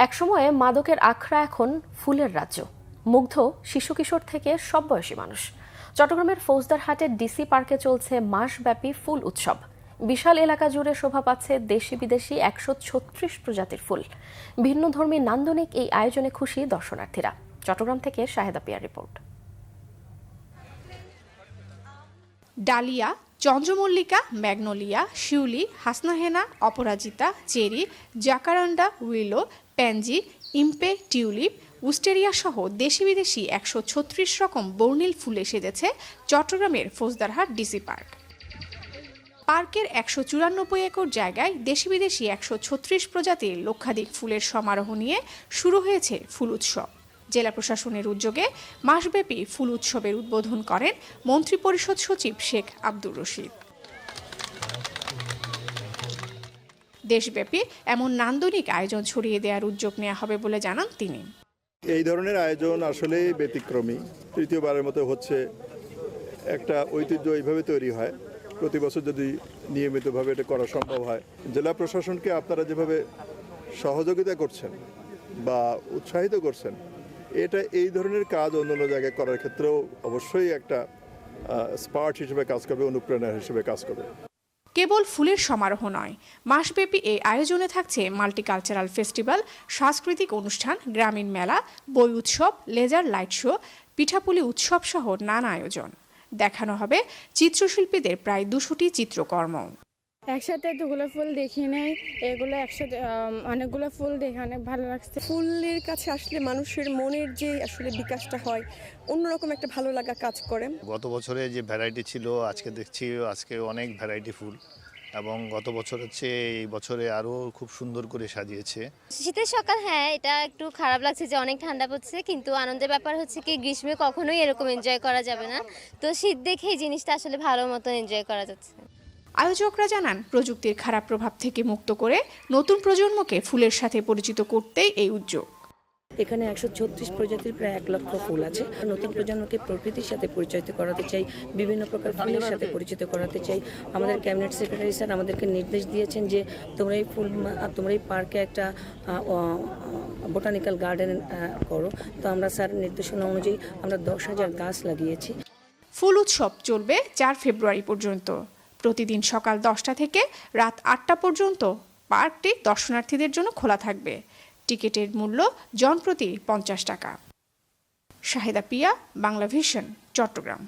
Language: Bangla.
একসময়ে মাদকের আখড়া এখন ফুলের রাজ্য। মুগ্ধ শিশু কিশোর থেকে সব বয়সী মানুষ। চট্টগ্রামের ফৌজদারহাটের ডিসি পার্কে চলছে মাসব্যাপী ফুল উৎসব। বিশাল এলাকা জুড়ে শোভা পাচ্ছে দেশি বিদেশি ১৩৬ প্রজাতির ফুল। ভিন্নধর্মী নান্দনিক এই আয়োজনে খুশি দর্শনার্থীরা। চট্টগ্রাম থেকে শাহেদা পিয়ার রিপোর্ট। ডালিয়া, চন্দ্রমল্লিকা, ম্যাগনোলিয়া, শিউলি, হাসনাহেনা, অপরাজিতা, চেরি, জাকারান্ডা, উইলো, প্যানজি, ইম্পে, টিউলিপ, উস্টেরিয়া সহ দেশি বিদেশি ১৩৬ রকম বর্ণিল ফুলে সেজেছে চট্টগ্রামের ফৌজদারহাট ডিসি পার্ক। পার্কের ১৯৪ একর জায়গায় দেশি বিদেশি ১৩৬ প্রজাতির লক্ষাধিক ফুলের সমারোহ নিয়ে শুরু হয়েছে ফুল উৎসব। জেলা প্রশাসনের উদ্যোগে মাসব্যাপী ফুল উৎসবের উদ্বোধন করেন মন্ত্রিপরিষদ সচিব শেখ আব্দুর রশিদ। দেশব্যাপী এমন নান্দনিক আয়োজন ছড়িয়ে দেওয়ার উদ্যোগ নেওয়া হবে বলে জানান তিনি। এই ধরনের আয়োজন আসলেই ব্যতিক্রমী, তৃতীয়বারের মতো হচ্ছে। একটা ঐতিহ্য এইভাবে তৈরি হয়, প্রতি বছর যদি নিয়মিতভাবে এটা করা সম্ভব হয়। জেলা প্রশাসনকে আপনারা যেভাবে সহযোগিতা করছেন বা উৎসাহিত করছেন, এটা এই ধরনের কাজ অন্যান্য জায়গায় করার ক্ষেত্রেও অবশ্যই একটা স্পার্ট হিসেবে কাজ করবে, অনুপ্রেরণা হিসেবে কাজ করবে। কেবল ফুলের সমারোহ নয়, মাসব্যাপী এই আয়োজনে থাকছে মাল্টিকালচারাল ফেস্টিভ্যাল, সাংস্কৃতিক অনুষ্ঠান, গ্রামীণ মেলা, বই উৎসব, লেজার লাইট শো, পিঠাপুলি উৎসব সহ নানা আয়োজন। দেখানো হবে চিত্রশিল্পীদের প্রায় ২০০টি চিত্রকর্ম। একসাথে এতগুলো ফুল দেখি নাই, এগুলো একসাথে অনেকগুলো ফুল দেখে অনেক ভালো লাগছে। ফুলের কাছে আসলে মানুষের মনের যে আসলে বিকাশটা হয়, অন্যরকম একটা ভালো লাগা কাজ করে। গত বছরে যে ভ্যারাইটি ছিল, আজকে দেখছি আজকে অনেক ভ্যারাইটি ফুল, এবং গত বছর হচ্ছে এই বছরে আরো খুব সুন্দর করে সাজিয়েছে। শীতের সকাল, হ্যাঁ এটা একটু খারাপ লাগছে যে অনেক ঠান্ডা পড়ছে, কিন্তু আনন্দের ব্যাপার হচ্ছে কি গ্রীষ্মে কখনোই এরকম এনজয় করা যাবে না, তো শীত দেখে এই জিনিসটা আসলে ভালো মতো এনজয় করা যাচ্ছে। আয়োজকরা জানান, প্রযুক্তির খারাপ প্রভাব থেকে মুক্ত করে নতুন প্রজন্মকে ফুলের সাথে পরিচিত করতেই এই উদ্যোগ। এখানে ১৩৬ প্রজাতির প্রায় ১ লক্ষ ফুল আছে। নতুন প্রজন্মকে প্রকৃতির সাথে পরিচিত করাতে চাই, বিভিন্ন প্রকার ফুলের সাথে পরিচিত করাতে চাই। আমাদের ক্যাবিনেট সেক্রেটারি স্যার আমাদেরকে নির্দেশ দিয়েছেন যে তোমরা এই পার্কে একটা বোটানিক্যাল গার্ডেন করো। তো আমরা স্যার নির্দেশনা অনুযায়ী আমরা ১০,০০০ গাছ লাগিয়েছি। ফুল উৎসব চলবে ৪ ফেব্রুয়ারি পর্যন্ত। প্রতিদিন সকাল ১০টা থেকে রাত ৮টা পর্যন্ত পার্কটি দর্শনার্থীদের জন্য খোলা থাকবে। টিকিটের মূল্য জনপ্রতি ৫০ টাকা। শাহেদা পিয়া, বাংলা ভিশন, চট্টগ্রাম।